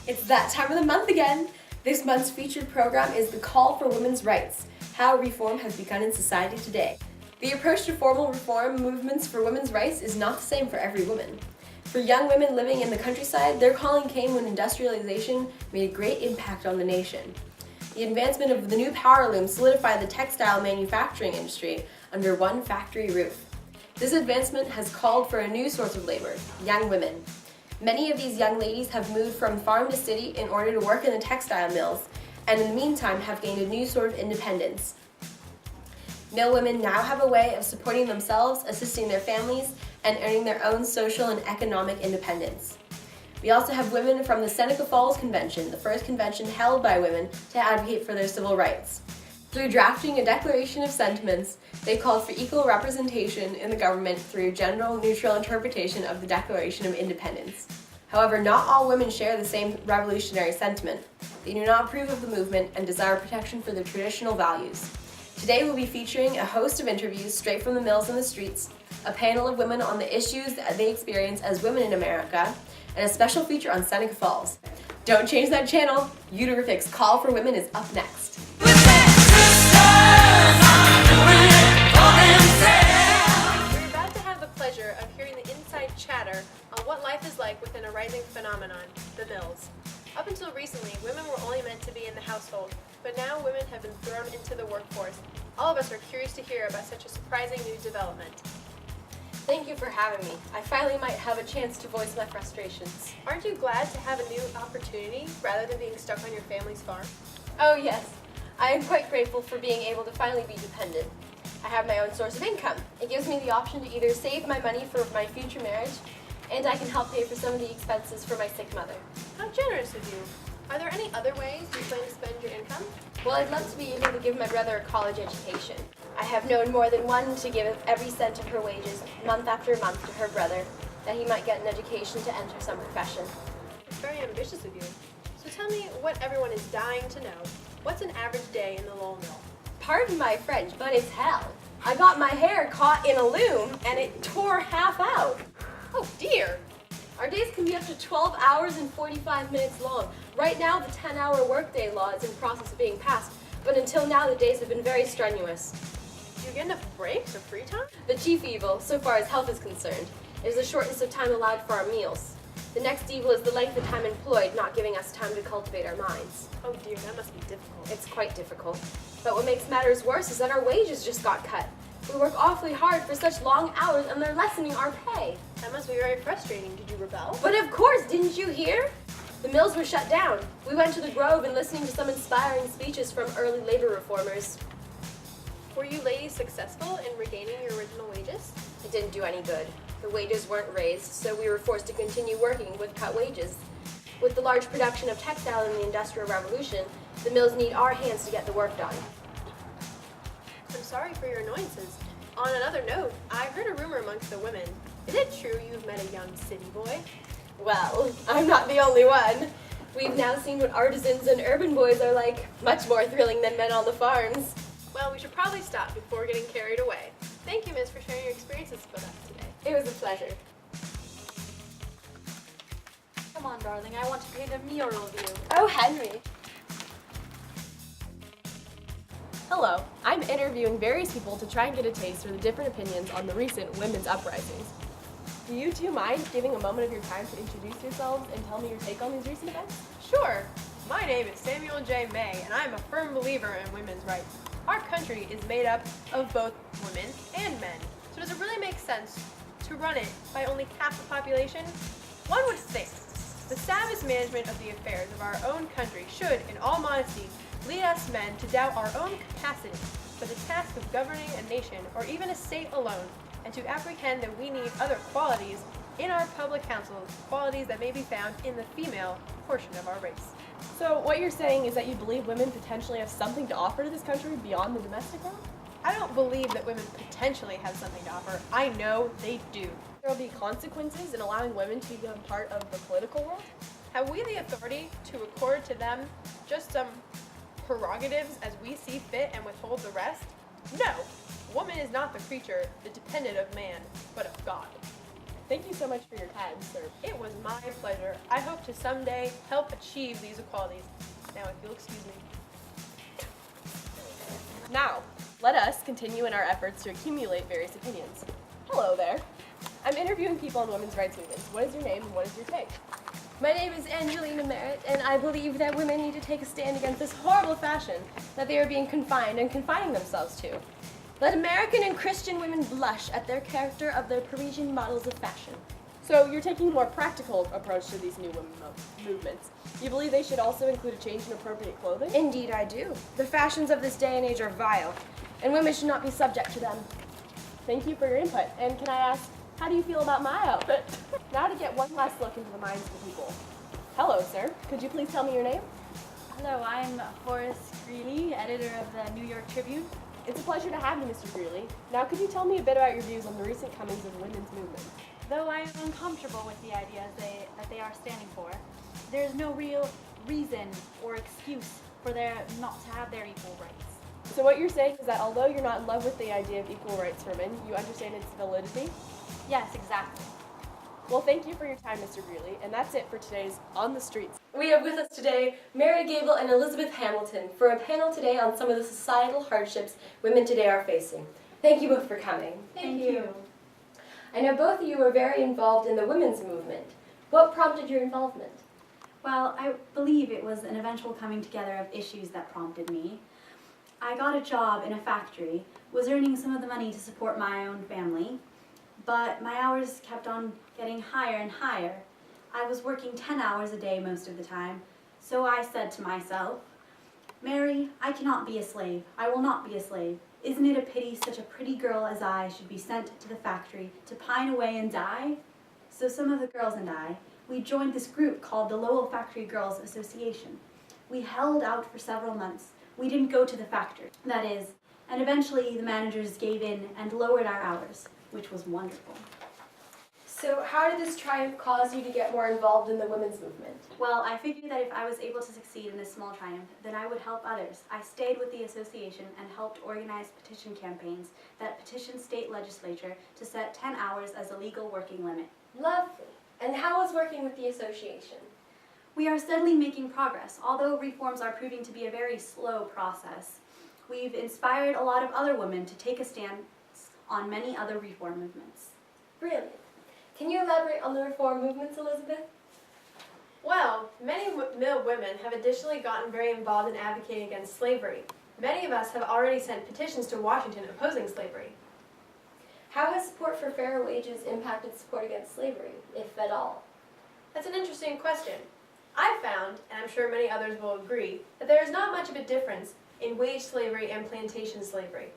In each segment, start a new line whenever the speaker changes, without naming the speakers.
It's that time of the month again. This month's featured program is The Call for Women's Rights, How Reform Has Begun in Society Today. The approach to formal reform movements for women's rights is not the same for every woman. For young women living in the countryside, their calling came when industrialization made a great impact on the nation. The advancement of the new power loom solidified the textile manufacturing industry under one factory roof. This advancement has called for a new source of labor, young women. Many of these young ladies have moved from farm to city in order to work in the textile mills, and in the meantime have gained a new sort of independence. Mill women now have a way of supporting themselves, assisting their families, and earning their own social and economic independence. We also have women from the Seneca Falls Convention, the first convention held by women to advocate for their civil rights. Through drafting a declaration of sentiments, they called for equal representation in the government through general neutral interpretation of the Declaration of Independence. However, not all women share the same revolutionary sentiment. They do not approve of the movement and desire protection for their traditional values. Today we'll be featuring a host of interviews straight from the mills and the streets, a panel of women on the issues that they experience as women in America, and a special feature on Seneca Falls. Don't change that channel. Uterrific's Call for Women is up next.
We're about to have the pleasure of hearing the inside chatter on what life is like within a rising phenomenon, the mills. Up until recently, women were only meant to be in the household, but now women have been thrown into the workforce. All of us are curious to hear about such a surprising new development.
Thank you for having me. I finally might have a chance to voice my frustrations.
Aren't you glad to have a new opportunity rather than being stuck on your family's farm?
Oh yes, I am quite grateful for being able to finally be dependent. I have my own source of income. It gives me the option to either save my money for my future marriage, and I can help pay for some of the expenses for my sick mother.
How generous of you. Are there any other ways you plan to spend your income?
Well, I'd love to be able to give my brother a college education. I have known more than one to give every cent of her wages, month after month, to her brother, that he might get an education to enter some profession.
It's very ambitious of you. So tell me what everyone is dying to know. What's an average day in the Lowell mill?
Pardon my French, but it's hell. I got my hair caught in a loom, and it tore half out.
Oh dear!
Our days can be up to 12 hours and 45 minutes long. Right now, the 10-hour workday law is in process of being passed, but until now, the days have been very strenuous.
Do you get enough breaks or free time?
The chief evil, so far as health is concerned, is the shortness of time allowed for our meals. The next evil is the length of time employed, not giving us time to cultivate our minds.
Oh dear, that must be difficult.
It's quite difficult. But what makes matters worse is that our wages just got cut. We work awfully hard for such long hours, and they're lessening our pay.
That must be very frustrating. Did you rebel?
But of course, didn't you hear? The mills were shut down. We went to the Grove and listening to some inspiring speeches from early labor reformers.
Were you ladies successful in regaining your original wages?
It didn't do any good. The wages weren't raised, so we were forced to continue working with cut wages. With the large production of textile in the Industrial Revolution, the mills need our hands to get the work done.
I'm sorry for your annoyances. On another note, I heard a rumor amongst the women. Is it true you've met a young city boy?
Well, I'm not the only one. We've now seen what artisans and urban boys are like, much more thrilling than men on the farms.
Well, we should probably stop before getting carried away. Thank you, Miss, for sharing your experiences with us today.
It was a pleasure.
Come on, darling, I want to paint a mural of you.
Oh, Henry. Hello, I'm interviewing various people to try and get a taste for the different opinions on the recent women's uprisings. Do you two mind giving a moment of your time to introduce yourselves and tell me your take on these recent events?
Sure. My name is Samuel J. May, and I am a firm believer in women's rights. Our country is made up of both women and men, so does it really make sense to run it by only half the population? One would think the savage management of the affairs of our own country should, in all modesty, lead us men to doubt our own capacity for the task of governing a nation or even a state alone, and to apprehend that we need other qualities in our public councils, qualities that may be found in the female portion of our race.
So what you're saying is that you believe women potentially have something to offer to this country beyond the domestic realm?
I don't believe that women potentially have something to offer. I know they do.
There will be consequences in allowing women to become part of the political world?
Have we the authority to accord to them just some prerogatives as we see fit and withhold the rest? No. Woman is not the creature, the dependent of man, but of God. Thank you so much for your time, sir. It was my pleasure. I hope to someday help achieve these equalities. Now, if you'll excuse me.
Now, let us continue in our efforts to accumulate various opinions. Hello there. I'm interviewing people in women's rights movements. What is your name and what is your take?
My name is Angelina Merritt, and I believe that women need to take a stand against this horrible fashion that they are being confined and confining themselves to. Let American and Christian women blush at their character of their Parisian models of fashion.
So you're taking a more practical approach to these new women movements. You believe they should also include a change in appropriate clothing?
Indeed, I do. The fashions of this day and age are vile, and women should not be subject to them.
Thank you for your input. And can I ask, how do you feel about my outfit? Now to get one last look into the minds of the people. Hello, sir. Could you please tell me your name?
Hello, I'm Horace Greeley, editor of the New York Tribune.
It's a pleasure to have you, Mr. Greeley. Now, could you tell me a bit about your views on the recent comings of women's movement?
Though I am uncomfortable with the ideas that they are standing for, there is no real reason or excuse for them not to have their equal rights.
So what you're saying is that although you're not in love with the idea of equal rights for men, you understand its validity?
Yes, exactly.
Well, thank you for your time, Mr. Greeley, and that's it for today's On the Streets.
We have with us today Mary Gable and Elizabeth Hamilton for a panel today on some of the societal hardships women today are facing. Thank you both for coming.
Thank you.
I know both of you were very involved in the women's movement. What prompted your involvement?
Well, I believe it was an eventual coming together of issues that prompted me. I got a job in a factory, was earning some of the money to support my own family, but my hours kept on getting higher and higher. I was working 10 hours a day most of the time, so I said to myself, Mary, I cannot be a slave. I will not be a slave. Isn't it a pity such a pretty girl as I should be sent to the factory to pine away and die? So some of the girls and I, we joined this group called the Lowell Factory Girls Association. We held out for several months. We didn't go to the factory, that is, and eventually the managers gave in and lowered our hours, which was wonderful.
So how did this triumph cause you to get more involved in the women's movement?
Well, I figured that if I was able to succeed in this small triumph, then I would help others. I stayed with the association and helped organize petition campaigns that petitioned state legislature to set 10 hours as a legal working limit.
Lovely. And how was working with the association?
We are steadily making progress, although reforms are proving to be a very slow process. We've inspired a lot of other women to take a stance on many other reform movements.
Brilliant. Can you elaborate on the reform movements, Elizabeth?
Well, many mill women have additionally gotten very involved in advocating against slavery. Many of us have already sent petitions to Washington opposing slavery.
How has support for fairer wages impacted support against slavery, if at all?
That's an interesting question. I've found, and I'm sure many others will agree, that there is not much of a difference in wage slavery and plantation slavery.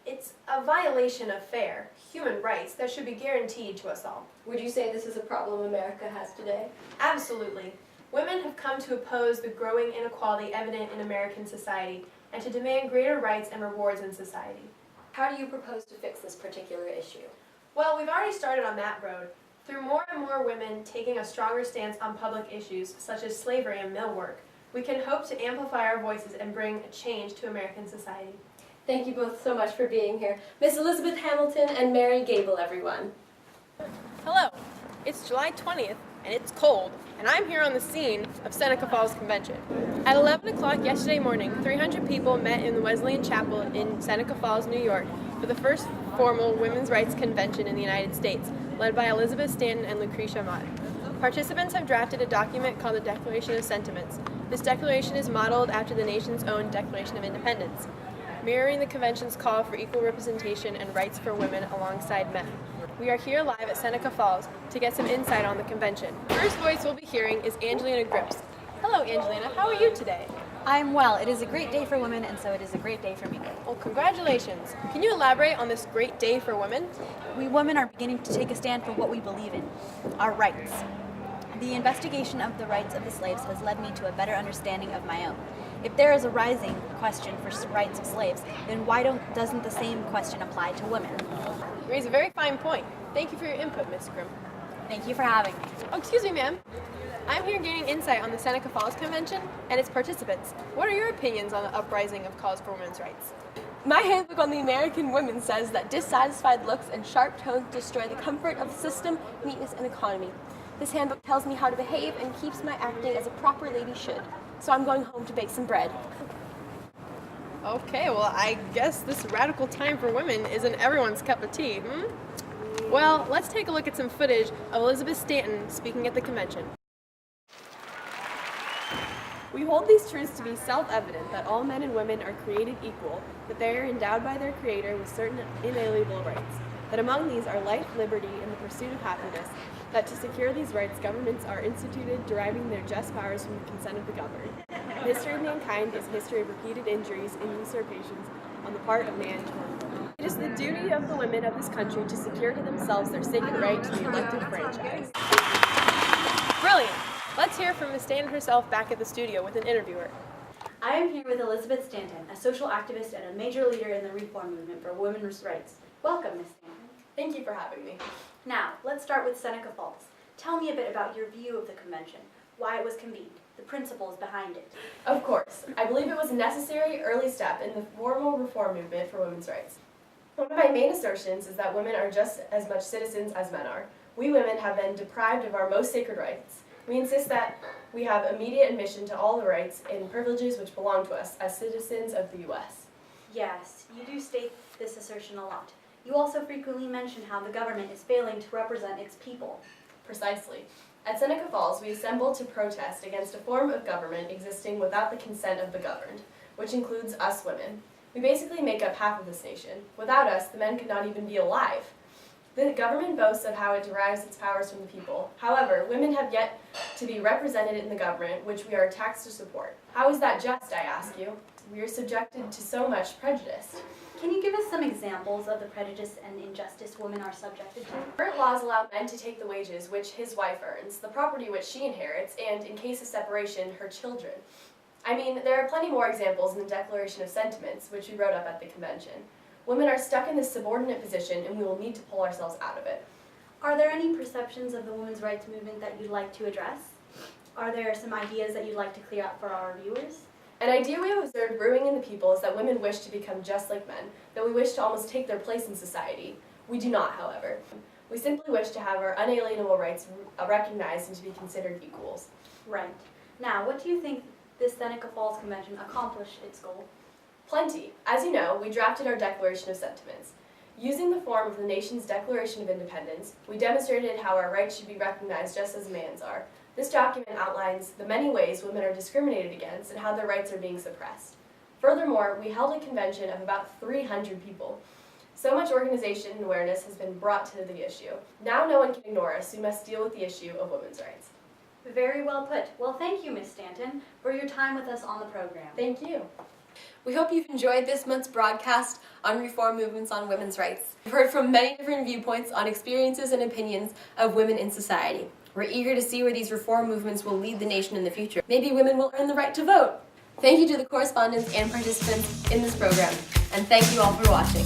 It's a violation of fair human rights that should be guaranteed to us all.
Would you say this is a problem America has today?
Absolutely. Women have come to oppose the growing inequality evident in American society and to demand greater rights and rewards in society.
How do you propose to fix this particular issue?
Well, we've already started on that road. Through more and more women taking a stronger stance on public issues such as slavery and mill work, we can hope to amplify our voices and bring a change to American society.
Thank you both so much for being here. Miss Elizabeth Hamilton and Mary Gable, everyone.
Hello, it's July 20th and it's cold, and I'm here on the scene of Seneca Falls Convention. At 11 o'clock yesterday morning, 300 people met in the Wesleyan Chapel in Seneca Falls, New York for the first formal women's rights convention in the United States, led by Elizabeth Stanton and Lucretia Mott. Participants have drafted a document called the Declaration of Sentiments. This declaration is modeled after the nation's own Declaration of Independence, mirroring the convention's call for equal representation and rights for women alongside men. We are here live at Seneca Falls to get some insight on the convention. First voice we'll be hearing is Angelina Grips. Hello, Angelina. How are you today?
I'm well. It is a great day for women, and so it is a great day for me.
Well, congratulations. Can you elaborate on this great day for women?
We women are beginning to take a stand for what we believe in, our rights. The investigation of the rights of the slaves has led me to a better understanding of my own. If there is a rising question for rights of slaves, then why doesn't the same question apply to women?
You raise a very fine point. Thank you for your input, Miss Grimm.
Thank you for having me.
Oh, excuse me, ma'am. I'm here gaining insight on the Seneca Falls Convention and its participants. What are your opinions on the uprising of calls for women's rights?
My handbook on the American women says that dissatisfied looks and sharp tones destroy the comfort of the system, neatness, and economy. This handbook tells me how to behave and keeps my acting as a proper lady should. So I'm going home to bake some bread.
Okay, well, I guess this radical time for women isn't everyone's cup of tea, Well, let's take a look at some footage of Elizabeth Stanton speaking at the convention. We hold these truths to be self-evident that all men and women are created equal, that they are endowed by their Creator with certain inalienable rights, that among these are life, liberty, and the pursuit of happiness, that to secure these rights, governments are instituted deriving their just powers from the consent of the governed. The history of mankind is a history of repeated injuries and usurpations on the part of man toward woman. It is the duty of the women of this country to secure to themselves their sacred right to the elected franchise. Brilliant! Let's hear from Ms. Stanton herself back at the studio with an interviewer.
I am here with Elizabeth Stanton, a social activist and a major leader in the reform movement for women's rights. Welcome, Ms. Stanton.
Thank you for having me.
Now, let's start with Seneca Falls. Tell me a bit about your view of the convention, why it was convened, the principles behind it.
Of course, I believe it was a necessary early step in the formal reform movement for women's rights. One of my main assertions is that women are just as much citizens as men are. We women have been deprived of our most sacred rights. We insist that we have immediate admission to all the rights and privileges which belong to us as citizens of the U.S.
Yes, you do state this assertion a lot. You also frequently mention how the government is failing to represent its people.
Precisely. At Seneca Falls, we assembled to protest against a form of government existing without the consent of the governed, which includes us women. We basically make up half of this nation. Without us, the men could not even be alive. The government boasts of how it derives its powers from the people. However, women have yet to be represented in the government, which we are taxed to support. How is that just, I ask you? We are subjected to so much prejudice.
Can you give us some examples of the prejudice and injustice women are subjected to?
Current laws allow men to take the wages which his wife earns, the property which she inherits, and, in case of separation, her children. I mean, there are plenty more examples in the Declaration of Sentiments, which we wrote up at the convention. Women are stuck in this subordinate position, and we will need to pull ourselves out of it.
Are there any perceptions of the women's rights movement that you'd like to address? Are there some ideas that you'd like to clear up for our viewers?
An idea we have observed brewing in the people is that women wish to become just like men, that we wish to almost take their place in society. We do not, however. We simply wish to have our unalienable rights recognized and to be considered equals.
Right. Now, what do you think this Seneca Falls Convention accomplished its goal?
Plenty. As you know, we drafted our Declaration of Sentiments. Using the form of the nation's Declaration of Independence, we demonstrated how our rights should be recognized just as man's are. This document outlines the many ways women are discriminated against and how their rights are being suppressed. Furthermore, we held a convention of about 300 people. So much organization and awareness has been brought to the issue. Now no one can ignore us. We must deal with the issue of women's rights.
Very well put. Well, thank you, Ms. Stanton, for your time with us on the program.
Thank you. We hope you've enjoyed this month's broadcast on reform movements on women's rights. We've heard from many different viewpoints on experiences and opinions of women in society. We're eager to see where these reform movements will lead the nation in the future. Maybe women will earn the right to vote. Thank you to the correspondents and participants in this program, and thank you all for watching.